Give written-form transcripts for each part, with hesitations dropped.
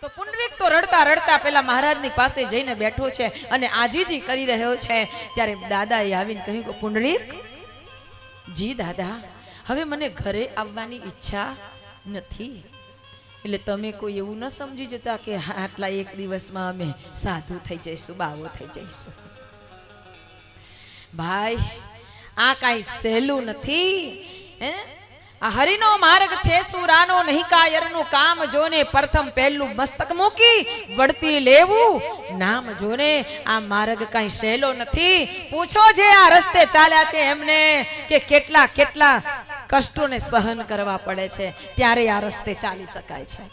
તો પુંડરીક તો રડતા રડતા પેલા મહારાજની પાસે જઈને બેઠો છે અને આજીજી કરી રહ્યો છે। ત્યારે દાદાએ આવીને કહ્યું કે પુંડરીક જી દાદા, હવે મને ઘરે આવવાની ઈચ્છા નથી, એટલે તમે કોઈ એવું ન સમજી જતા કે આટલા એક દિવસમાં અમે સાધુ થઈ જઈશું, બાવો થઈ જઈશું। ભાઈ, આ કાંઈ સહેલું નથી હે। આ હરિનો માર્ગ છે, સુરાનો નહીં કાયરનું કામ જોને, પ્રથમ પહેલું મસ્તક મૂકી વળતી લેવું નામ જોને। આ માર્ગ કાંઈ સહેલો નથી। પૂછો જે આ રસ્તે ચાલ્યા છે એમને કે કેટલા કેટલા કષ્ટોને સહન કરવા પડે છે, ત્યારે આ રસ્તે ચાલી શકાય છે,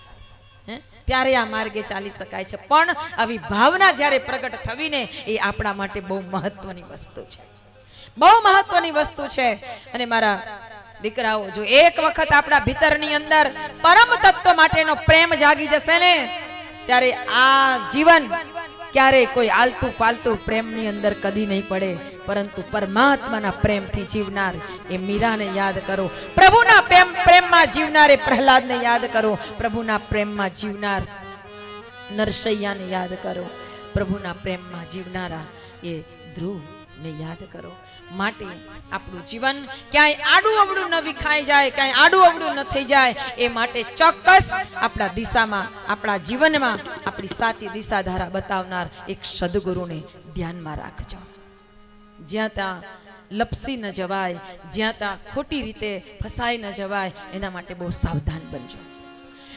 ત્યારે આ માર્ગે ચાલી શકાય છે। પણ આવી ભાવના જ્યારે પ્રગટ થવી ને, એ આપણા માટે બહુ મહત્વની વસ્તુ છે, બહુ મહત્વની વસ્તુ છે। અને મારા દીકરાઓ, જો એક વખત આપણા ભીતરની અંદર પરમ તત્વ માટેનો પ્રેમ જાગી જશે ને, ત્યારે આ જીવન ક્યારે કોઈ આલતુ ફાલતુ પ્રેમની અંદર કદી નહીં પડે, પરંતુ પરમાત્માના પ્રેમથી જીવનાર એ મીરાને યાદ કરો, પ્રભુના પ્રેમમાં જીવનાર એ પ્રહલાદને યાદ કરો, પ્રભુના પ્રેમમાં જીવનાર નરસૈયાને યાદ કરો, પ્રભુના પ્રેમમાં જીવનારા એ ધ્રુવને યાદ કરો। માટે આપણું જીવન ક્યાંય આડું અવડું ન વિખાઈ જાય, ક્યાંય આડું અવડું ન થઈ જાય, એ માટે ચોક્કસ આપણા દિશામાં, આપણા જીવનમાં આપણી સાચી દિશા ધારા બતાવનાર એક સદગુરુને ધ્યાનમાં રાખજો। જ્યાં ત્યાં લપસી ન જવાય, જ્યાં ત્યાં ખોટી રીતે ફસાઈ ન જવાય, એના માટે બહુ સાવધાન બનજો,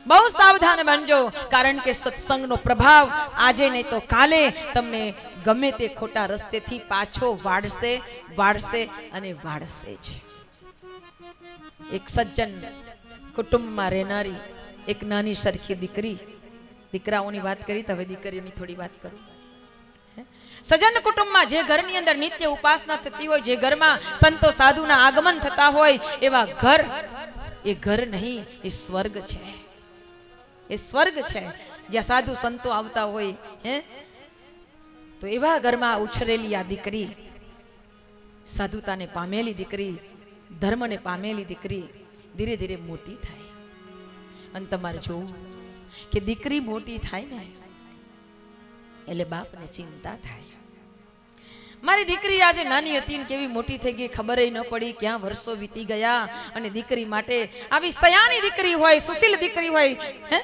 બહુ સાવધાન બનજો। કારણ કે સત્સંગનો પ્રભાવ આજે નહીં તો કાલે તમને ગમે તે ખોટા રસ્તેથી પાછો વાળશે અને વાળશે જ। એક સજ્જન કુટુંબમાં રહેનારી એક નાની સરખી દીકરી, દીકરાઓની વાત કરી તો હવે દીકરીઓની થોડી વાત કરું। સજ્જન કુટુંબમાં જે ઘરની અંદર નિત્ય ઉપાસના થતી હોય, જે ઘરમાં સંતો સાધુના આગમન થતા હોય, એવા ઘર એ ઘર નહીં, એ સ્વર્ગ છે, એ સ્વર્ગ છે। જ્યાં સાધુ સંતો આવતા હોય હે, તો એવા ઘરમાં ઉછરેલી આ દીકરી, સાધુતાને પામેલી દીકરી, ધર્મને પામેલી દીકરી ધીરે ધીરે મોટી થાય। અને તમારે જોવું કે દીકરી મોટી થાય ને એટલે બાપને ચિંતા થાય। મારી દીકરી આજે નાની હતી ને કેવી મોટી થઈ ગઈ ખબર ન પડી, ક્યાં વર્ષો વીતી ગયા। અને દીકરી માટે આવી સયાની દીકરી હોય, સુશીલ દીકરી હોય હે,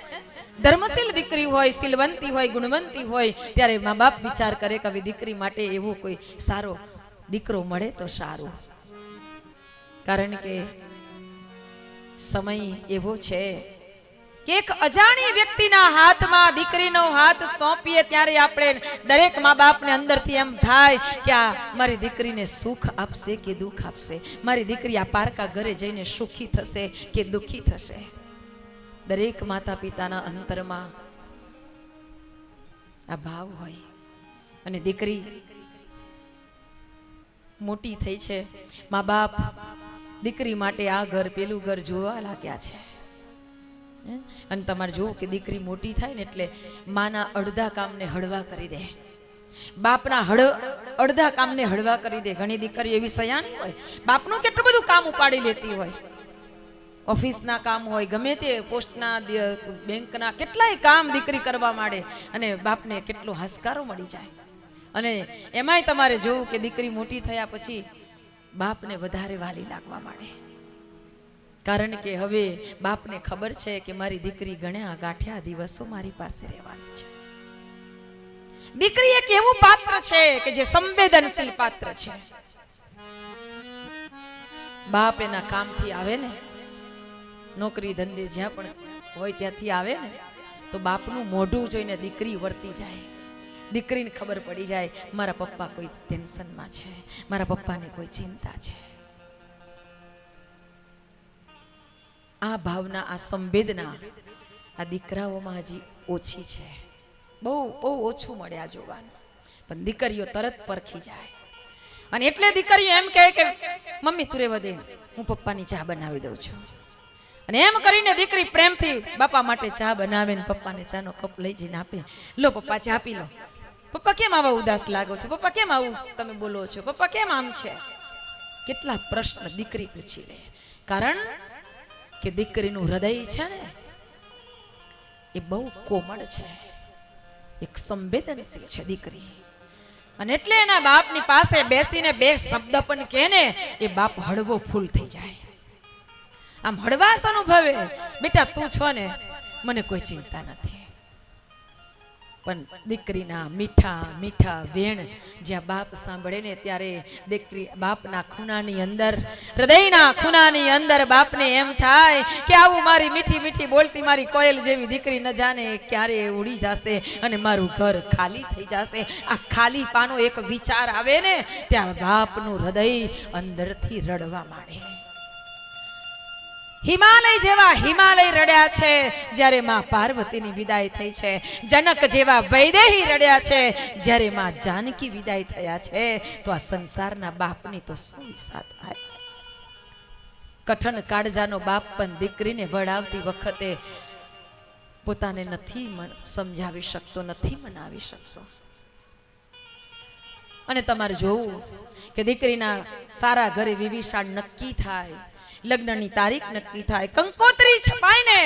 ધર્મશીલ દીકરી હોય, શીલવંતી હોય, ગુણવંતી હોય, ત્યારે મા બાપ વિચાર કરે કે આવી દીકરી માટે એવો કોઈ સારો દીકરો મળે તો સારું। કારણ કે સમય એવો છે કે એક અજાણી વ્યક્તિના હાથમાં દીકરીનો હાથ સોંપીએ ત્યારે આપણે દરેક મા બાપને અંદરથી એમ થાય કે આ મારી દીકરીને સુખ આપશે કે દુઃખ આપશે, મારી દીકરી આ પારકા ઘરે જઈને સુખી થશે કે દુઃખી થશે। દરેક માતા પિતાના અંતરમાં આ ભાવ હોય। અને દીકરી મોટી થઈ છે, મા બાપ દીકરી માટે આ ઘર પેલું ઘર જોવા લાગ્યા છે। અને તમારે જોવું કે દીકરી મોટી થાય ને એટલે માના અડધા કામને હળવા કરી દે, બાપના અડધા કામને હળવા કરી દે। ઘણી દીકરીઓ એવી સયાની હોય, બાપનું કેટલું બધું કામ ઉપાડી લેતી હોય, ઓફિસના કામ હોય, ગમે તે પોસ્ટના, બેંકના કેટલાય કામ દીકરી કરવા માંડે અને બાપને કેટલો હાશકારો મળી જાય। અને એમાંય તમારે જોવું કે દીકરી મોટી થયા પછી બાપને વધારે વાલી લાગવા માંડે। કારણ કે હવે બાપને ખબર છે કે મારી દીકરી ગણ્યા ગાંઠ્યા દિવસો મારી પાસે રહેવાની છે। દીકરી એક એવું પાત્ર છે કે જે સંવેદનશીલ પાત્ર છે। બાપ એના કામથી આવે ને, નોકરી ધંધે જ્યાં પણ હોય ત્યાંથી આવે ને, તો બાપનું મોઢું જોઈને દીકરી વર્તી જાય। દીકરીને ખબર પડી જાય મારા પપ્પા કોઈ ટેન્શનમાં છે, મારા પપ્પાને કોઈ ચિંતા છે। આ ભાવના, આ સંવેદના આ દીકરાઓમાં હજી ઓછી છે, બહુ બહુ ઓછું મળે આ જોવાનું। પણ દીકરીઓ તરત પરખી જાય। અને એટલે દીકરીઓ એમ કહે કે મમ્મી તું રહેવા દે, હું પપ્પાની ચા બનાવી દઉં છું। અને એમ કરીને દીકરી પ્રેમથી બાપા માટે ચા બનાવે ને પપ્પાને ચાનો કપ લઈ જઈને આપે, લો પપ્પા ચા પી લો, પપ્પા કેમ આવા ઉદાસ લાગો છો, પપ્પા કેમ આવું તમે બોલો છો, પપ્પા કેમ આમ છે। કેટલા પ્રશ્ન દીકરી પૂછી લે। કારણ કે દીકરીનું હૃદય છે ને એ બહુ કોમળ છે, એક સંવેદનશીલ છે દીકરી. અને એટલે એના બાપની પાસે બેસીને બે શબ્દ પણ કહે ને, એ બાપ હળવો ફૂલ થઈ જાય, આમ હળવાશ અનુભવે. બેટા તું છો ને, મને કોઈ ચિંતા નથી. પણ દીકરીના મીઠા મીઠા વેણ જ્યાં બાપ સાંભળે ને, ત્યારે દીકરી બાપના ખૂણાની અંદર, હૃદયના ખૂણાની અંદર બાપને એમ થાય કે આવું મારી મીઠી મીઠી બોલતી મારી કોયલ જેવી દીકરી ન જાને ક્યારે ઉડી જશે અને મારું ઘર ખાલી થઈ જશે. આ ખાલી પાનો એક વિચાર આવે ને, ત્યાં બાપનું હૃદય અંદરથી રડવા માંડે. હિમાલય જેવા હિમાલય રડ્યા છે જ્યારે માં પાર્વતીની વિદાય થઈ છે. જનક જેવા વૈદેહી રડ્યા છે જ્યારે માં જાનકી વિદાય થયા છે. તો આ સંસારના બાપની તો શું વિસાર થાય. કઠણ કાળજાનો બાપ પણ દીકરીને વડાવતી વખતે પોતાને નથી સમજાવી શકતો, નથી મનાવી શકતો. અને તમારે જોવું કે દીકરીના સારા ઘરે વિવિશાળ નક્કી થાય, લગ્નની તારીખ નક્કી થાય, કંકોત્રી છપાય ને,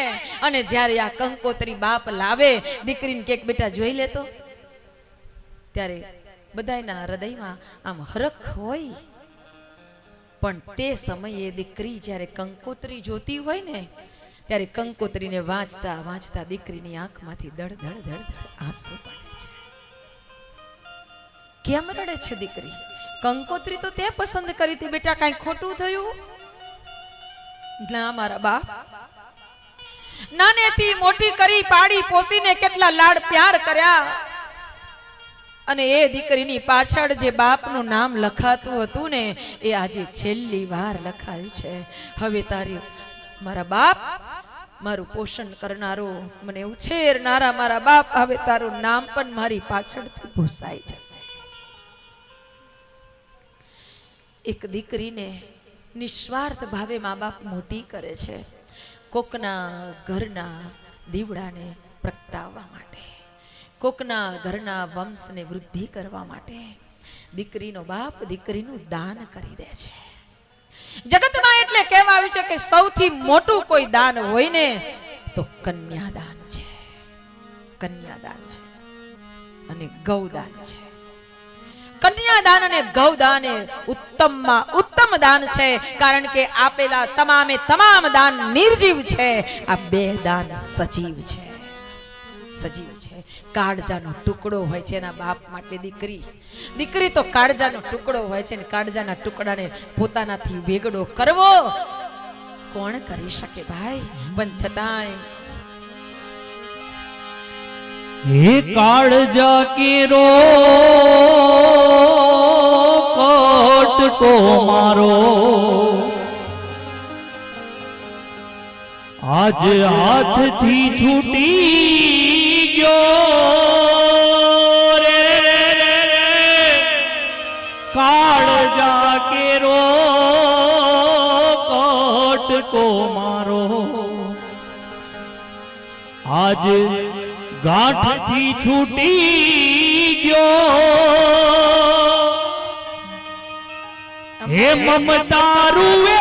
અને જ્યારે આ કંકોત્રી બાપ લાવે દીકરીને કે બેટા જોઈ લેતો, ત્યારે બધાયના હૃદયમાં આમ હરખ હોય. પણ તે સમયે દીકરી જ્યારે કંકોત્રી જોતી હોય ને, ત્યારે કંકોત્રીને વાંચતા વાંચતા દીકરીની આંખમાંથી દળ દળ દળ દળ આંસુ પડે છે. કેમ રડે છે દીકરી? કંકોત્રી તો તે પસંદ કરી હતી બેટા, કઈ ખોટું થયું? ના મારા બાપ, નાનેથી મોટી કરી પાડી પોસીને કેટલા લાડ પ્યાર કર્યા, અને એ દીકરીની પાછળ જે બાપનું નામ લખાતું હતું ને, એ આજે છેલ્લી વાર લખાયું છે. હવે તારી મારા બાપ, મારું પોષણ કરનારો, મને ઉછેરનારા મારા બાપ, હવે તારું નામ પણ મારી પાછળથી ભૂસાઈ જશે. એક દીકરીને નિસ્વાર્થ ભાવે મા બાપ મોટી કરે છે, કોકના ઘરના દીવડાને પ્રગટાવવા માટે, કોકના ઘરના વંશને વૃદ્ધિ કરવા માટે. દીકરીનો બાપ દીકરીનું દાન કરી દે છે. જગતમાં એટલે કહેવા આવ્યું છે કે સૌથી મોટું કોઈ દાન હોય ને તો કન્યાદાન છે. કન્યાદાન છે અને ગૌદાન છે. કન્યાદાન અને ગૌદાન એ ઉત્તમમાં ઉત્તમ દાન છે, કારણ કે આપેલા તમામે તમામ દાન નિર્જીવ છે, આ બે દાન સજીવ છે. સજીવ છે. કાળજાનો ટુકડો હોય છે એના બાપ માટે દીકરી, દીકરી તો કાળજાનો ટુકડો હોય છે, ને કાળજાના ટુકડાને પોતાનાથી વેગડો કરવો કોણ કરી શકે ભાઈ? પણ છતાંય હે કાળજા કેરો કોટકો મારો, આજ હાથથી છૂટી ગયો રે કાળજા કેરો કોટકો મારો, આજ ગાંઠથી છૂટી ગયો. હે મમતા રૂવે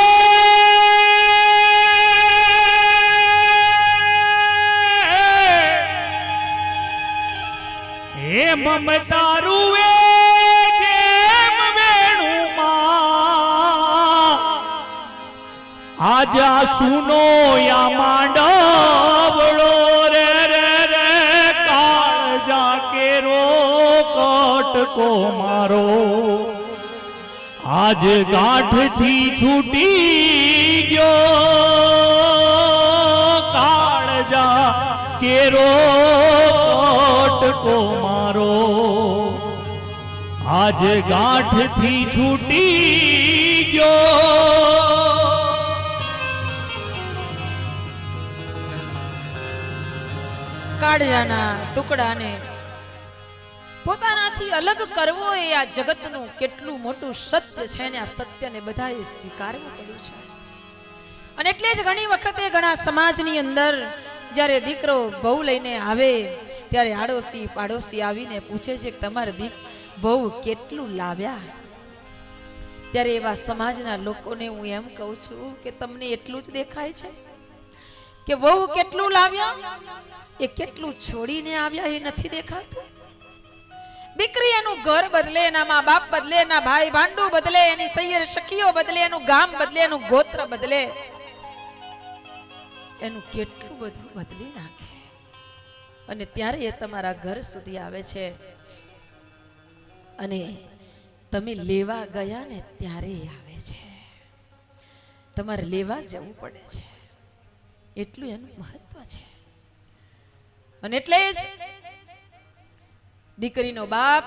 હે મમતા રૂવે કેમ વેણુમાં, આજ સુનો યા માંડવડો રે કોટકો મારો, આજ ગાંઠથી છૂટી ગયો. કાળજા કેરો કોટકો મારો, આજ ગાંઠથી છૂટી ગયો. કાળજાના ટુકડાને પોતાનાથી અલગ કરવો એ આ જગતનું કેટલું મોટું સત્ય છે, ને આ સત્યને બધાએ સ્વીકારવું પડ્યું છે. અને એટલે જ ઘણી વખતે ઘણા સમાજની અંદર જ્યારે દીકરો બહુ લઈને આવે ત્યારે આડોશી પાડોશી આવીને પૂછે છે કે તમારે બહુ કેટલું લાવ્યા? ત્યારે એવા સમાજના લોકોને હું એમ કહું છું કે તમને એટલું જ દેખાય છે? કે વહુ કેટલું લાવ્યા એ કેટલું છોડીને આવ્યા એ નથી દેખાતું. દીકરી એનું ઘર બદલે, એના મા બાપ બદલે, એના ભાઈ ભાંડુ બદલે, એની સૈયર સખીઓ બદલે, એનું ગામ બદલે, એનું ગોત્ર બદલે, એનું કેટલું બધું બદલી નાખે. અને ત્યારે એ તમારા ઘર સુધી આવે છે અને તમે લેવા ગયા ને ત્યારે આવે છે. તમારે લેવા જવું પડે છે, એટલું એનું મહત્વ છે. અને એટલે જ દીકરીનો બાપ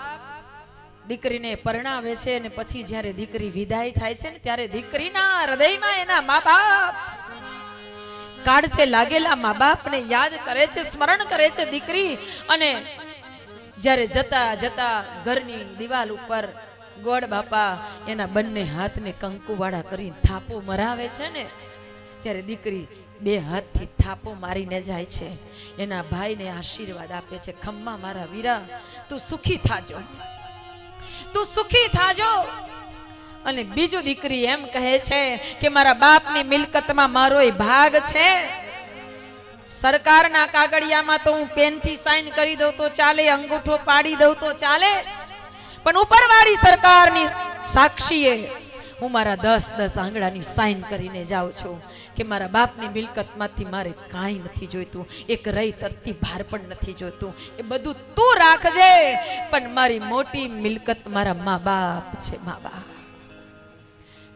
દીકરીને પરણાવે છે અને પછી જ્યારે દીકરી વિદાય થાય છે ને ત્યારે દીકરીના હૃદયમાં એના મા બાપ કાળજે લાગેલા મા બાપને યાદ કરે છે, સ્મરણ કરે છે દીકરી. અને જ્યારે જતા જતા ઘરની દિવાલ ઉપર ગોળ બાપા એના બંને હાથને કંકુવાળા કરીને થાપો મરાવે છે ને ત્યારે દીકરી બે હાથથી થાપો મારીને જાય છે. એના ભાઈને આશીર્વાદ આપે છે, ખમ્મા મારા વીરા, તું સુખી થાજો, તું સુખી થાજો. અને બીજું દીકરી એમ કહે છે કે મારા બાપની મિલકતમાં મારો ભાગ છે. સરકારના કાગળિયામાં તો હું પેનથી સાઈન કરી દઉં તો ચાલે, અંગૂઠો પાડી દઉં તો ચાલે, પણ ઉપરવાળી સરકારની સાક્ષીએ હું મારા 10 આંગળાની સાઈન કરીને જાઉં છું કે મારા બાપની મિલકતમાંથી મારે કાંઈ નથી જોઈતું, એક રહી તરતી ભાર પણ નથી જોઈતું, એ બધું તું રાખજે, પણ મારી મોટી મિલકત મારા મા બાપ છે. મા બાપ,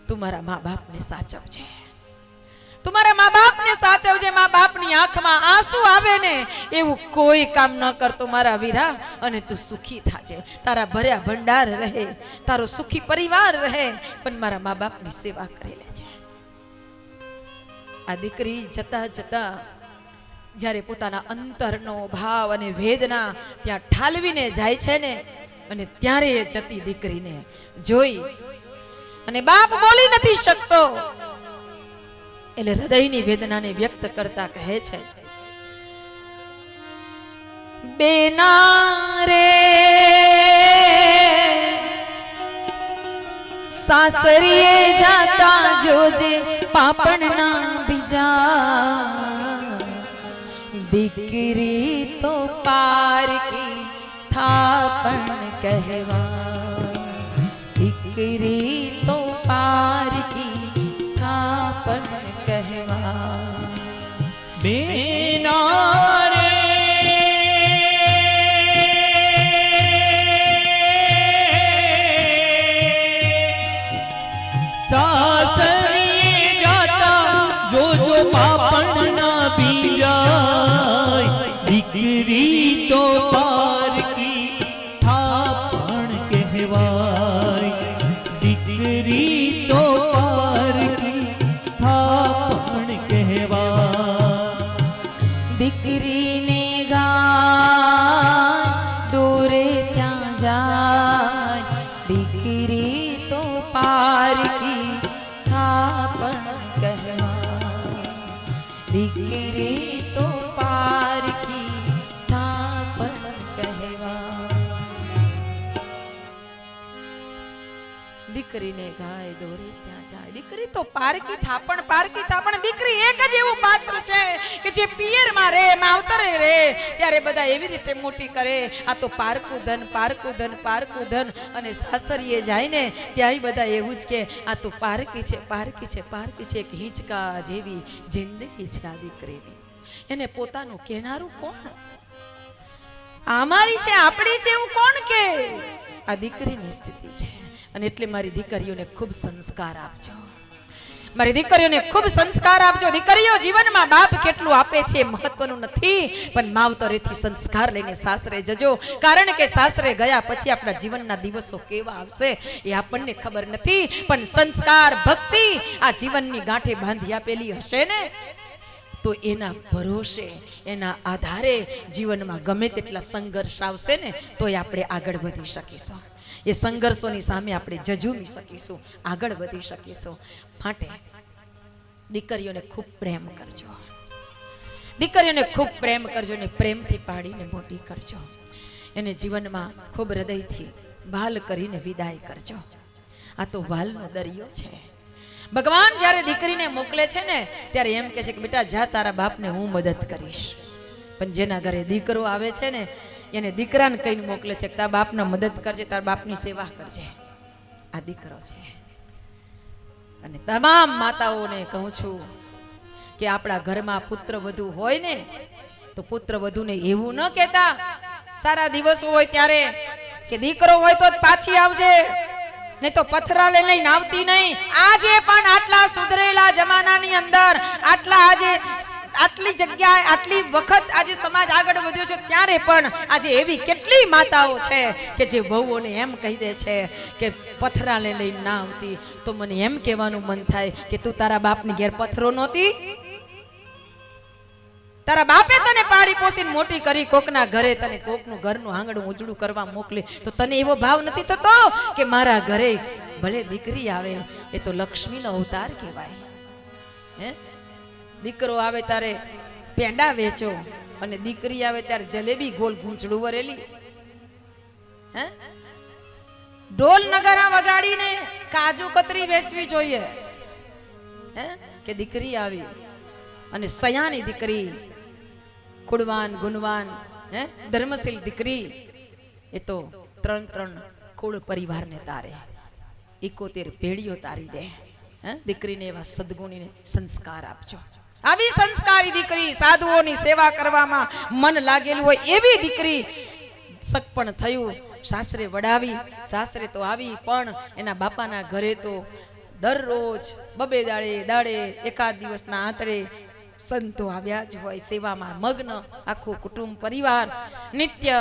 તું મારા મા બાપને સાચવજે, તું મારા મા બાપને સાચવજે. મા બાપની આંખમાં આંસુ આવે ને એવું કોઈ કામ ન કરતો મારા વીરા, અને તું સુખી થાજે, તારા ભર્યા ભંડાર રહે, તારો સુખી પરિવાર રહે, પણ મારા મા બાપની સેવા કરી લેજે. આ દીકરી જતા જતા જ્યારે પોતાના અંતરનો ભાવ અને વેદના ત્યાં ઠાલવીને જાય છે ને, અને ત્યારે એ જતી દીકરીને જોઈ અને બાપ બોલી નથી શકતો, એટલે હૃદયની વેદનાને વ્યક્ત કરતા કહે છે, બેના રે સાસરીએ જાતા જોજે પાપણના બીજા, દીકરી તો પારકી થાપણ કહેવા, દીકરી તો પારકી થાપણ કહેવા. બેના રે સાસરીએ જાતા જોજો પાપણ ના બીજાય, દીકરી તો પારકી થાપણ કહેવાય, દીકરી તો પારકી થાપણ કહેવાય. દીકરીને ગાય દોરે ત્યાં જાય, દીકરી તો પારકી થાપણ કહેવાય, દીકરી તો પારકી થાપણ કહેવાય. દીકરીને ગાય દોરે ત્યાં જાય, દીકરી તો પારકી થાપણ, પારકી થાપણ. દીકરી એક જ એવું પાત્ર છે કે જે પિયરમાં રે, માવતરે રે ત્યારે બધા એવી રીતે મોટી કરે, આ તો પારકું ધન, પારકું ધન, પારકું ધન. અને સાસરીએ જાય ને ત્યાંય બધા એવું જ કે આ તો પારકી છે, પારકી છે, પારકી છે. એક હિંચકા જેવી જિંદગી છે આ દીકરીની. એને પોતાનું કહેનારું કોણ? અમારી છે, આપણી છે એવું કોણ કે? આ દીકરીની સ્થિતિ છે. અને એટલે મારી દીકરીઓને ખૂબ સંસ્કાર આપજો, મારી દીકરીઓને ખૂબ સંસ્કાર આપજો. દીકરીઓ જીવનમાં બાપ કેટલું આપે છે મહત્વનું નથી, પણ માવતરેથી સંસ્કાર લઈને સાસરે જજો, કારણ કે સાસરે ગયા પછી આપણા જીવનના દિવસો કેવા આવશે એ આપણને ખબર નથી, પણ સંસ્કાર ભક્તિ આ જીવનની ગાંઠે બાંધી આપેલી હશે ને તો એના ભરોસે, એના આધારે જીવનમાં ગમે તેટલા સંઘર્ષ આવશે ને તોય આપણે આગળ વધી શકીશું. એ સંઘર્ષોની સામે આપણે જજુમી શકીશું, આગળ વધી શકીશું. માટે દીકરીઓને ખૂબ પ્રેમ કરજો, દીકરીઓને ખૂબ પ્રેમ કરજો ને પ્રેમથી પાડીને મોટી કરજો. એને જીવનમાં ખૂબ હૃદયથી વાલ કરીને વિદાય કરજો. આ તો વાલનો દરિયો છે, ભગવાન જ્યારે દીકરીને મોકલે છે ને ત્યારે એમ કહે છે કે બેટા જા, તારા બાપને હું મદદ કરીશ. પણ જેના ઘરે દીકરો આવે છે ને એને દીકરાને કહીને મોકલે છે કે તારા બાપને મદદ કરજે, તારા બાપની સેવા કરજે. આ દીકરો છે. અને તમામ માતાઓને કહું છું કે આપણા ઘરમાં પુત્ર વધુ હોય ને તો પુત્ર વધુને એવું ન કહેતા સારા દિવસો હોય ત્યારે કે દીકરો હોય તો પાછી આવજે, નહીં તો પથરા લઈને આવતી નહીં. આજે પણ આટલા સુધરેલા જમાનાની અંદર આટલી જગ્યાએ આટલી વખત આજે સમાજ આગળ વધ્યો છે ત્યારે પણ આજે એવી કેટલી માતાઓ છે કે જે વહુઓને એમ કહી દે છે કે પથરા લઈને ના આવતી. તો મને એમ કહેવાનું મન થાય કે તું તારા બાપની ઘેર પથરો નહોતી? તારા બાપે તને પાડી પોસીને મોટી કરી, કોકના ઘરે તને કોકનું ઘરનું આંગણું ઉજળું કરવા મોકલે, તો તને એવો ભાવ નથી થતો કે મારા ઘરે ભલે દીકરી આવે એ તો લક્ષ્મીનો અવતાર કહેવાય? હે, દીકરો આવે ત્યારે પેંડા વેચો અને દીકરી આવે ત્યારે જલેબી ગોલ ગૂંચડું વરેલી. હે, ઢોલ નગારા વગાડીને કાજુ કતરી વેચવી જોઈએ. હે, કે દીકરી આવી અને સયાની દીકરી, કુળવાન ગુણવાન, હે, ધર્મશીલ દીકરી, એ તો 3 કુળ પરિવારને તારે, 71 પેઢીઓ તારી દે. હે, દીકરીને એવા સદગુણીને સંસ્કાર આપજો. આવી સંસ્કારી દીકરી, સાધુઓની સેવા કરવામાં મન લાગેલું હોય એવી દીકરી સગપણ થયું, સાસરે વડાવી, સાસરે તો આવી પણ એના બાપાના ઘરે તો દરરોજ બબે દાડે એકાદ દિવસના આંતરે સંતો આવ્યા જ હોય, સેવામાં મગ્ન આખું કુટુંબ પરિવાર. નિત્ય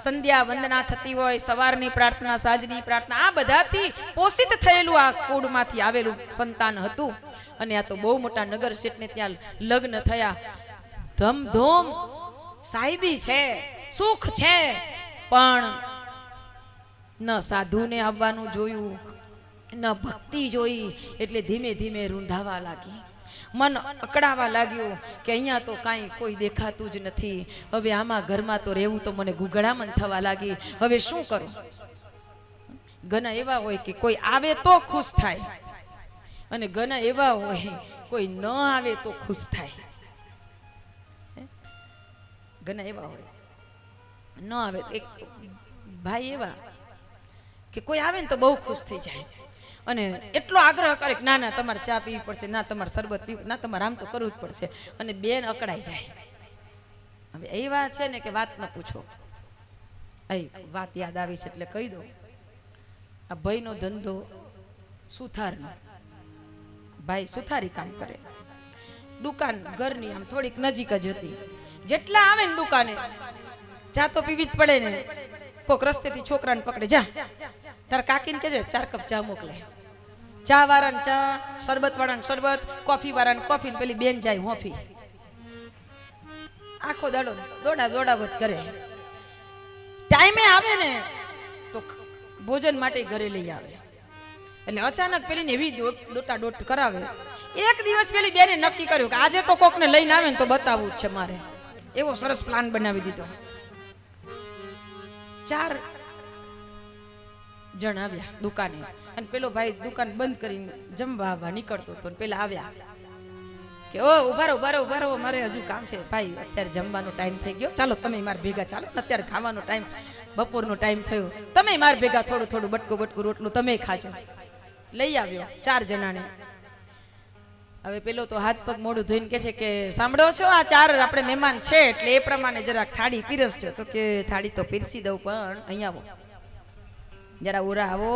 સંધ્યા વંદના થતી હોય, સવારની પ્રાર્થના, સાંજની પ્રાર્થના, આ બધાથી પોષિત થયેલું આ કુળમાંથી આવેલું સંતાન હતું. અને આ તો બહુ મોટા નગર શેઠને ત્યાં લગ્ન થયા. ધમધોમ સાહેબી છે, સુખ છે, પણ ન સાધુને આવવાનું જોયું, ન ભક્તિ જોઈ, એટલે ધીમે ધીમે રૂંધાવા લાગી. મન અકળાવા લાગ્યું કે અહીંયા તો કાંઈ કોઈ દેખાતું જ નથી. હવે આમાં ઘરમાં તો રહેવું તો મને ગુગળામણ થવા લાગી. હવે શું કરું? ઘણા એવા હોય કે કોઈ આવે તો ખુશ થાય, અને ઘણા એવા હોય કોઈ ન આવે તો ખુશ થાય. ઘણા એવા હોય ન આવે. એક ભાઈ એવા કે કોઈ આવે ને તો બહુ ખુશ થઈ જાય અને એટલો આગ્રહ કરે કે ના ના તમારે ચા પીવી પડશે, ના તમારે શરબત પીવું, ના તમારે આમ તો કરવું જ પડશે, અને બેન અકળાઈ જાય. હવે એ વાત છે ને કે વાત ન પૂછો. વાત યાદ આવી છે એટલે કહી દો. આ ભાઈનો ધંધો સુથારનો, ભાઈ સુથારી કામ કરે. દુકાન ઘરની આમ થોડીક નજીક જ હતી. જેટલા આવે ને દુકાને ચા તો પીવી જ પડે ને. કોક રસ્તેથી છોકરાને પકડે, જા તાર કાકીને કહેજે 4 કપ ચા મોકલે. ચા વાળાને ચા, શરબત વાળાને શરબત, કોફી વાળાને કોફી, પેલી બેન જાય હોફી. આખો દાડો દોડાવ જ કરે. ટાઈમે આવે ને તો ભોજન માટે ઘરે લઈ આવે. એટલે અચાનક પેલીને એવી દોટ કરાવે. એક દિવસ પેલી બેને નક્કી કર્યું કે આજે તો કોકને લઈને આવે ને તો બતાવવું જ છે મારે. એવો સરસ પ્લાન બનાવી દીધો. 4 જણ આવ્યા દુકાને, અને પેલો ભાઈ દુકાન બંધ કરીને જમવા આવવા નીકળતો હતો. પેલા આવ્યા કે ઓ ઉભા રહો, મારે હજુ કામ છે. ભાઈ અત્યારે જમવાનો ટાઈમ થઈ ગયો, ચાલો તમે મારા ભેગા ચાલો. અત્યારે ખાવાનો ટાઈમ, બપોરનો ટાઈમ થયો, તમે મારા ભેગા થોડું બટકું રોટલું તમે ખાજો. લઈ આવ્યો 4 જણાને. હવે પેલો તો હાથ પગ મોઢું ધોઈને કહે છે કે સાંભળો છો, આ 4 આપણે મહેમાન છે એટલે એ પ્રમાણે જરાક થાળી પીરસજો. તો કે થાળી તો પીરસી દઉં, પણ અહીંયા આવો, જરા ઓરા આવો.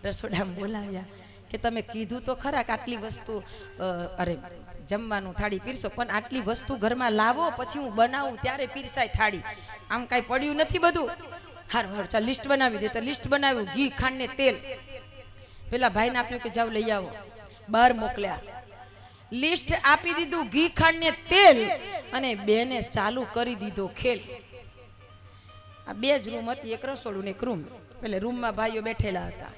રસોડામાં બોલાવ્યા કે તમે કીધું તો ખરા કે આટલી વસ્તુ, અરે જમવાનું થાળી પીરસો, પણ આટલી વસ્તુ ઘરમાં લાવો પછી હું બનાવું ત્યારે પીરસાય થાળી. આમ કાંઈ પડ્યું નથી બધું. હારું ચાલ લિસ્ટ બનાવી દે. તો લિસ્ટ બનાવ્યું, ઘી ખાંડ ને તેલ. પેલા ભાઈને આપ્યું કે જાવ લઈ આવો. બહાર મોકલ્યા, લિસ્ટ આપી દીધું, ઘી ખાંડ ને તેલ, અને બેને ચાલુ કરી દીધો ખેલ. આ 2 જ રૂમ હતી, એક રસોડું ને એક રૂમ. એટલે રૂમમાં ભાઈઓ બેઠેલા હતા.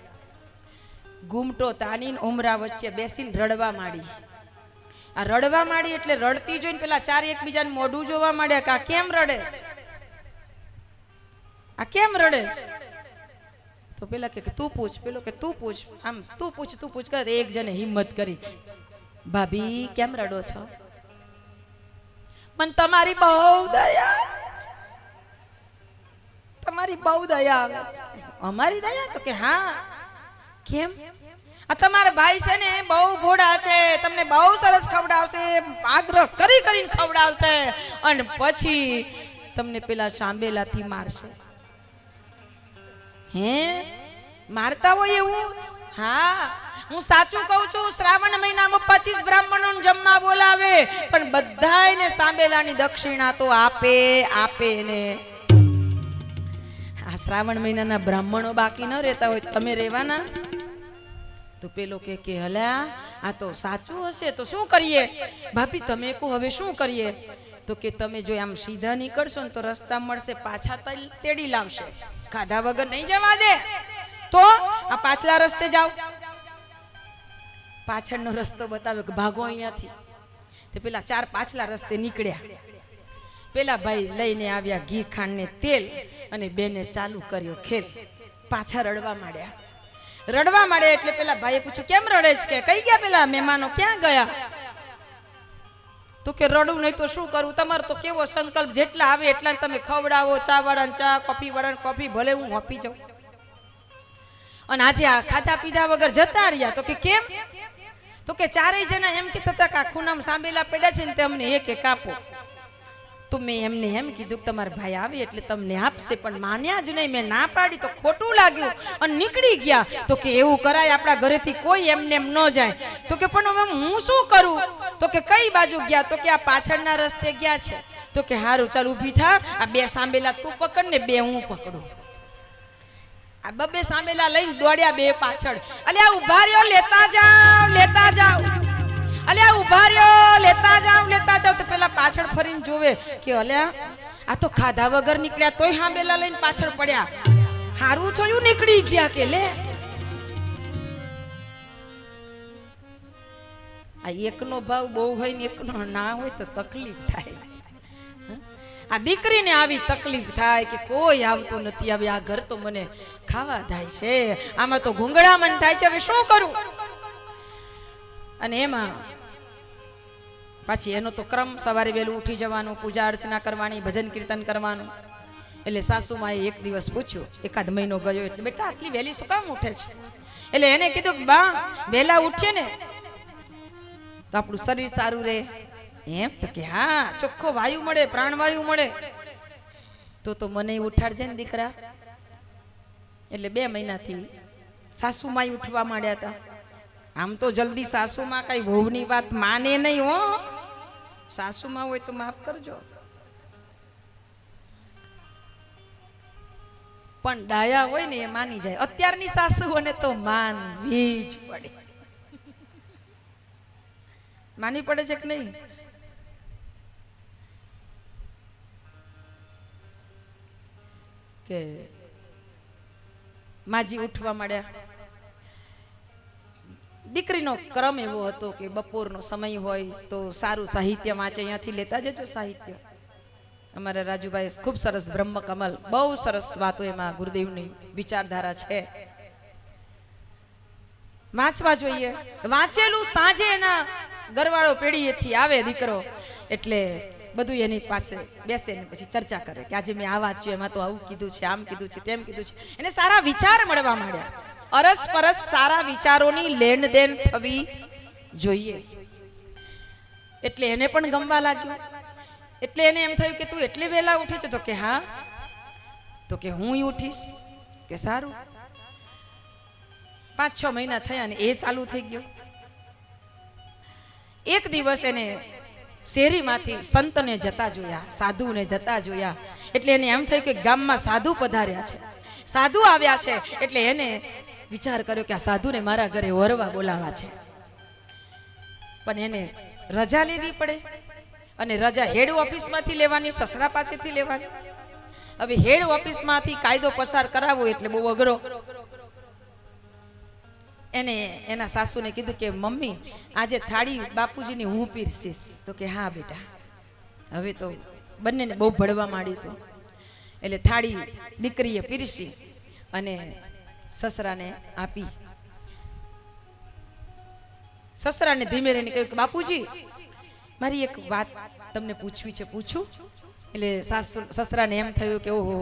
ઘૂમટો તાનીને ઉમરા વચ્ચે બેસીને રડવા માંડી. આ રડવા માંડી એટલે રડતી જોઈને પેલા 4 એકબીજાને મોઢું જોવા માંડ્યા કે આ કેમ રડે છે, આ કેમ રડે છે. તો પેલા કે તું પૂછ, પેલો કે તું પૂછ, આમ તું પૂછ કર. એક જણે હિંમત કરી, ભાભી કેમ રડો છો? મને તમારી બહુ દયા, તમારી બહુ દયા આવે છે. અમારી દયા? તો કે હા. કેમ? આ તમારા ભાઈ છે ને બહુ ભોળા છે, તમને બહુ સરસ ખવડાવશે, આગ્રહ કરીને ખવડાવશે, અને પછી તમને પેલા સાંભેલાથી મારશે. હે મારતા હોય એવું? હા, હું સાચું કહું છું. શ્રાવણ મહિનામાં 25 બ્રાહ્મણોને જમવા બોલાવે, પણ બધાયને સાંભેલાની દક્ષિણા તો આપે ને. આ શ્રાવણ મહિનાના બ્રાહ્મણો બાકી ન રહેતા હોય, તમે રહેવાના? તો પેલો કે હલ્યા આ તો સાચું હશે તો શું કરીએ? ભાભી તમે કહો હવે શું કરીએ? તો કે તમે જો આમ સીધા નીકળશો ને તો રસ્તા મળશે, પાછા તેડી લાવશે, ખાધા વગર નહીં જવા દે. તો આ પાછલા રસ્તે જાઓ. પાછળનો રસ્તો બતાવ્યો કે ભાગો અહીંયાથી. તે પેલા 4 પાછલા રસ્તે નીકળ્યા. પેલા ભાઈ લઈને આવ્યા ઘી ખાંડ ને તેલ, અને બેને ચાલુ કર્યો ખેલ. પાછા રડવા માંડ્યા એટલે પેલા ભાઈએ પૂછ્યું કેમ રડે છે? કે કઈ ગયા પેલા મહેમાનો, ક્યાં ગયા? તો કે રડું નહીં તો શું કરું, તમારો તો કેવો સંકલ્પ, જેટલા આવે એટલા તમે ખવડાવો, ચા વાળાને ચા, કોફી વાળાને કોફી, ભલે હું આપી જાઉં. અને આજે આ ખાધા પીધા વગર જતા રહ્યા. તો કે કેમ? તો કે 4 જણા એમ કહેતા હતા કે આખું નામ સાંભેલા પડ્યા છે ને તે અમને એક આપો. તો મેં એમને એમ કીધું કે તમારા ભાઈ આવે એટલે તમને આપશે, પણ માન્યા જ નહીં. મેં ના પાડી તો ખોટું લાગ્યું અને નીકળી ગયા. તો કે એવું કરાય, આપણા ઘરેથી કોઈ એમને એમ ન જાય. તો કે પણ હું શું કરું? તો કે કઈ બાજુ ગયા? તો કે આ પાછળના રસ્તે ગયા છે. તો કે હારું ચાલ ઊભી થા, આ 2 સાંભેલા તું પકડ ને 2 હું પકડું. આ 2 સાંભેલા લઈને દોડ્યા 2 પાછળ. અલ્યા ઉભા રહ્યો, લેતા જાવ. અલ્યા ઉભા રહ્યો, લેતા જાવ. તો પેલા પાછળ ફરીને જોવે કે અલ્યા આ તો ખાધા વગર નીકળ્યા, તોય સાંભેલા લઈને પાછળ પડ્યા. હારું થયું નીકળી ગયા. કે લે આ એકનો ભાવ બહુ હોય ને એકનો ના હોય તો તકલીફ થાય. આ દીકરીને આવી તકલીફ થાય કે કોઈ આવતું નથી. હવે આ ઘર તો મને ખાવા થાય છે, આમાં તો ગુંગળામણ થાય છે, હવે શું કરું? અને એમાં પાછી એનો તો ક્રમ સવારે વહેલું ઉઠી જવાનું, પૂજા અર્ચના કરવાની, ભજન કીર્તન કરવાનું. એટલે સાસુમાએ એક દિવસ પૂછ્યું, એકાદ મહિનો ગયો એટલે બેટા આટલી વહેલી શું કામ ઉઠે છે? એટલે એને કીધું કે બા વહેલા ઉઠીએ ને તો આપણું શરીર સારું રહે. એમ? તો કે હા, ચોખ્ખો વાયુ મળે, પ્રાણવાયુ મળે. તો મને ઉઠાડજે ને દીકરા. એટલે 2 મહિનાથી સાસુમાઈ ઉઠવા માંડ્યા હતા. આમ તો જલ્દી સાસુમાં કઈ વહુની વાત માને નહીં હો. સાસુમાં હોય તો માફ કરજો, પણ ડાયા હોય ને એ માની જાય. અત્યારની સાસુઓને તો માનવી જ પડે. માનવી પડે છે કે નહીં? કે માજી ઉઠવા માંડ્યા. દીકરીનો ક્રમ એવો હતો કે બપોરનો સમય હોય તો સારું સાહિત્ય વાંચે. અહીંયાથી લેતા જજો સાહિત્ય. અમારા રાજુભાઈ ખૂબ સરસ બ્રહ્મકમલ, બહુ સરસ વાતો એમાં ગુરુદેવની વિચારધારા છે. વાંચવા જોઈએ. વાંચેલું સાંજે એના ઘરવાળો પેઢીએથી આવે દીકરો એટલે બધું એની પાસે બેસે ને પછી ચર્ચા કરે કે આજે મેં આ વાંચ્યું, એમાં તો આવું કીધું છે, આમ કીધું છે, તેમ કીધું છે. એને સારા વિચાર મળવા માંડ્યા. અરસપરસ સારા વિચારોની લેણ દેણ થવી જોઈએ. એટલે એને પણ ગમવા લાગ્યું. એટલે એને એમ થયું કે તું એટલે વહેલા ઉઠે છે? તો કે હા. તો કે હું ઉઠીશ. કે સારું. 5-6 મહિના થયા ને એ ચાલુ થઈ ગયો. એક દિવસ એને શેરીમાંથી સંતને જતા જોયા, સાધુને જતા જોયા. એટલે એને એમ થયું કે ગામમાં સાધુ પધાર્યા છે, સાધુ આવ્યા છે. એટલે એને વિચાર કર્યો કે આ સાધુને મારા ઘરે વરવા બોલાવા છે, પણ એને રજા લેવી પડે. અને રજા હેડ ઓફિસમાંથી લેવાની, સસરા પાસેથી લેવાની. હવે હેડ ઓફિસમાંથી કાયદો પસાર કરાવવો એટલે બહુ અઘરો. એને એના સાસુને કીધું કે મમ્મી આજે થાળી બાપુજીની હું પીરસીશ. તો કે હા બેટા. હવે તો બંનેને બહુ ભળવા માંડ્યું હતું. એટલે થાળી દીકરીએ પીરસી અને સસરાને આપી. સસરાને ધીમે રહીને કહ્યું કે બાપુજી મારી એક વાત તમને પૂછવી છે, પૂછું? એટલે સસરાને એમ થયું કે ઓહો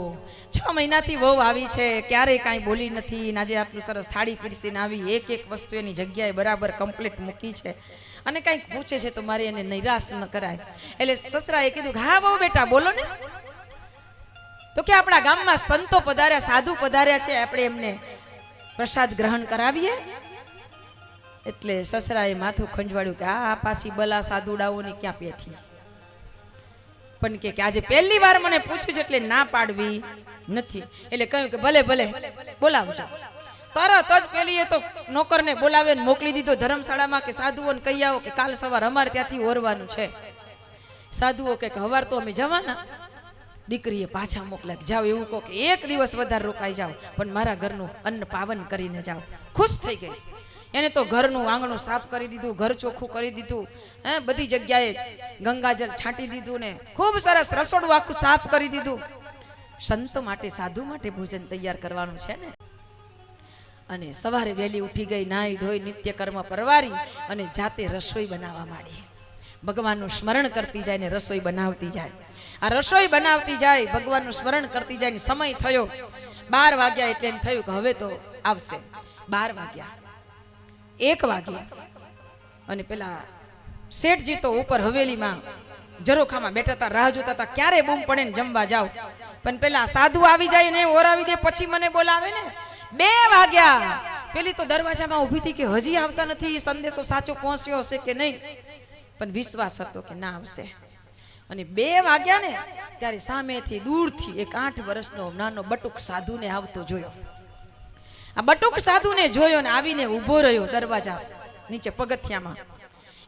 6 મહિનાથી વહુ આવી છે, ક્યારેય કાંઈ બોલી નથી, આજે આટલું સરસ થાળી પીરસીને આવી, એક એક વસ્તુ એની જગ્યાએ બરાબર કમ્પ્લીટ મૂકી છે, અને કાંઈક પૂછે છે તો મારે એને નિરાશ ન કરાય. એટલે સસરાએ કીધું કે હા વહુ બેટા બોલો ને. તો કે આપણા ગામમાં સંતો પધાર્યા, સાધુ પધાર્યા છે, આપણે એમને પ્રસાદ ગ્રહણ કરાવીએ. એટલે સસરાએ માથું ખંજવાળ્યું કે આ પાછી બલા સાધુડાઓની ક્યાં પેઠી, પણ કે આજે પહેલી વાર મને પૂછ્યું છે એટલે ના પાડવી નથી. એટલે કહ્યું કે ભલે ભલે બોલાવજો. તરત જ પેલી એ તો નોકરને બોલાવીને મોકલી દીધો ધર્મશાળામાં કે સાધુઓને કહી આવો કે કાલ સવાર અમારે ત્યાંથી ઓરવાનું છે. સાધુઓ કે હવાર તો અમે જવાના. દીકરીએ પાછા મોકલ્યા કે જાઓ, એવું કહો કે એક દિવસ વધારે રોકાઈ જાઓ પણ મારા ઘરનું અન્ન પાવન કરીને જાઓ. ખુશ થઈ ગઈ. એને તો ઘરનું આંગણું સાફ કરી દીધું, ઘર ચોખ્ખું કરી દીધું, બધી જગ્યાએ ગંગાજળ છાંટી દીધું ને ખૂબ સરસ રસોડું આખું સાફ કરી દીધું. સંતો માટે, સાધુ માટે ભોજન તૈયાર કરવાનું છે ને. અને સવારે વહેલી ઉઠી ગઈ, નાહી ધોઈ નિત્ય કર્મ પરવારી અને જાતે રસોઈ બનાવવા માંડી. ભગવાનનું સ્મરણ કરતી જાય ને રસોઈ બનાવતી જાય. આ રસોઈ બનાવતી જાય, ભગવાનનું સ્મરણ કરતી જાય ને સમય થયો 12 વાગ્યા. એટલે એમ થયું કે હવે તો આવશે. 12 વાગ્યા, 1 વાગ્યા, અને પેલા શેઠજી તો ઉપર હવેલીમાં ઝરોખામાં બેઠા હતા, રાહ જોતા હતા ક્યારે બૂમ પડે ને જમવા જાવ. પણ પેલા સાધુ આવી જાય ને ઓરાવી દે પછી મને બોલાવે ને. 2 વાગ્યા. પેલી તો દરવાજામાં ઊભી હતી કે હજી આવતા નથી, સંદેશો સાચો પહોંચ્યો હશે કે નહીં, પણ વિશ્વાસ હતો કે ના આવશે. અને 2 વાગ્યા ને ત્યારે સામેથી દૂરથી એક 8 વર્ષનો નાનો બટુક સાધુને આવતો જોયો. આ બટુક સાધુને જોયો ને આવીને ઊભો રહ્યો દરવાજા નીચે પગથિયામાં.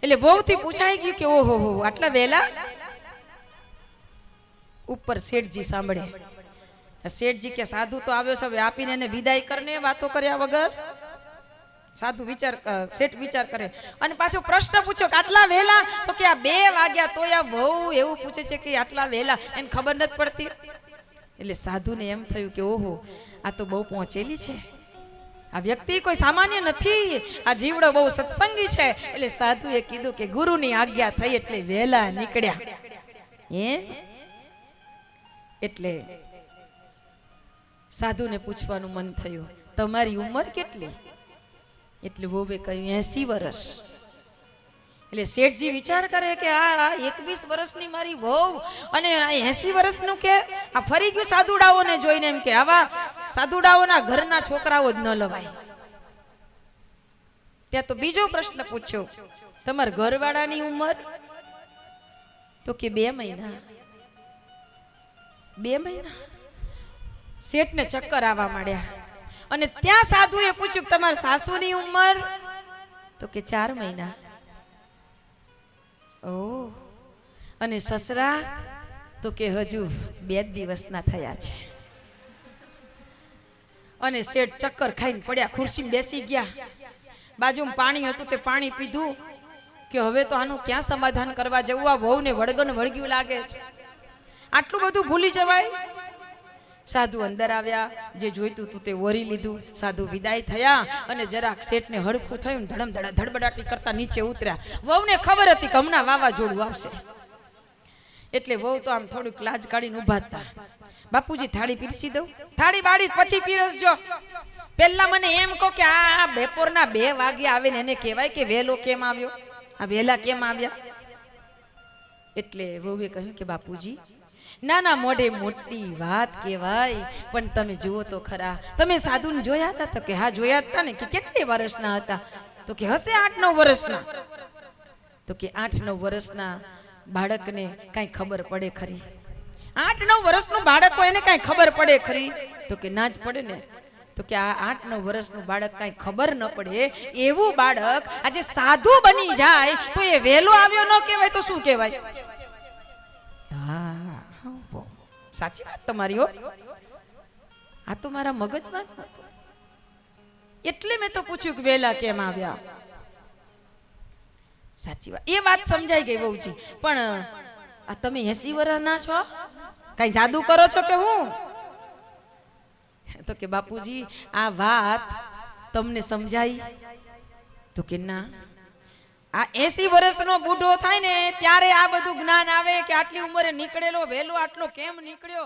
એટલે વહુથી પૂછાઈ ગયું કે ઓહો હો આટલા વહેલા. ઉપર શેઠજી સાંભળે. શેઠજી કે સાધુ તો આવ્યો છે, હવે આપીને એને વિદાય કરને, વાતો કર્યા વગર. સાધુ શેઠ વિચાર કરે અને પાછો પ્રશ્ન પૂછ્યો કે આટલા વહેલા? તો કે આ 2 વાગ્યા. તો આ વહુ એવું પૂછે છે કે આટલા વહેલા, એને ખબર નથી પડતી. એટલે સાધુને એમ થયું કે ઓહો આ તો બહુ પહોંચેલી છે, આ વ્યક્તિ કોઈ સામાન્ય નથી, આ જીવડો બહુ સત્સંગી છે. એટલે સાધુએ કીધું કે ગુરુની આજ્ઞા થઈ એટલે વહેલા નીકળ્યા. એટલે સાધુને પૂછવાનું મન થયું તમારી ઉંમર કેટલી? એટલે વહુએ કહ્યું 80 વર્ષ. એટલે શેઠજી વિચાર કરે કે આ 21 વર્ષની મારી વહુ અને 80 વર્ષનું કે આ ફરી ગયું સાધુડાઓને જોઈને. એમ કે આવા સાધુડાઓના ઘરના છોકરાઓ જ ન લવાય. ત્યાં તો બીજો પ્રશ્ન પૂછ્યો તમારા ઘરવાળાની ઉંમર? તો કે 2 મહિના. 2 મહિના. શેઠને ચક્કર આવવા માંડ્યા. અને ત્યાં સાધુએ પૂછ્યું કે તમારા સાસુની ઉંમર? તો કે 4 મહિના. ઓહ. અને સસરા? તો કે હજુ 2 દિવસના થયા છે. અને શેઠ ચક્કર ખાઈને પડ્યા, ખુરશીમાં બેસી ગયા. બાજુમાં પાણી હતું તે પાણી પીધું કે હવે તો આનું ક્યાં સમાધાન કરવા જવું? આ વહુને વળગન વળગ્યું લાગે છે, આટલું બધું ભૂલી જવાય? સાધુ અંદર આવ્યા, જે જોઈતું હતું તે ઓરી લીધું. સાધુ વિદાય થયા અને જરાક શેઠને હડકું થયું, ધડબડાટી કરતા નીચે ઉતર્યા. વહુને ખબર હતી કે હમણાં વાવાઝોડું આવશે. એટલે વહુ તો આમ થોડુંક લાજ કાઢીને ઉભા હતા. બાપુજી થાળી પીરસી દઉં? થાળી બાળી પછી પીરસજો. પેલા મને એમ કહો કે આ બપોરના 2 વાગે આવે ને એને કહેવાય કે વેલો કેમ આવ્યો? આ વેલા કેમ આવ્યા? એટલે વહુએ કહ્યું કે બાપુજી નાના મોઢે મોટી વાત કહેવાય, પણ તમે જુઓ તો ખરા, તમે સાધુને જોયા હતા? તો કે હા જોયા હતા ને. કે કેટલી વર્ષના હતા? તો કે હશે 8-9 વર્ષના. તો કે 8-9 વર્ષના બાળકને કાંઈ ખબર પડે ખરી? 8-9 વર્ષનું બાળક હોય એને કાંઈ ખબર પડે ખરી? તો કે ના જ પડે ને. તો કે આ 8-9 વર્ષનું બાળક કાંઈ ખબર ન પડે એવું બાળક આજે સાધુ બની જાય તો એ વહેલો આવ્યો ન કહેવાય તો શું કહેવાય? હા સાચી વાત તમારી. હો આ તો મારા મગજમાં જ નહોતું, એટલે મેં તો પૂછ્યું કે વેલા કેમ આવ્યા. સાચી વાત, એ વાત સમજાઈ ગઈ બહુજી. પણ આ તમે 80 વર્ષના છો, કઈ જાદુ કરો છો કે હું? તો કે બાપુજી આ વાત તમને સમજાઈ? તો કે ના, આ 80 વર્ષનો બુઢો થાય ને ત્યારે આ બધું જ્ઞાન આવે કે આટલી ઉંમરે નીકળેલો વહેલો આટલો કેમ નીકળ્યો.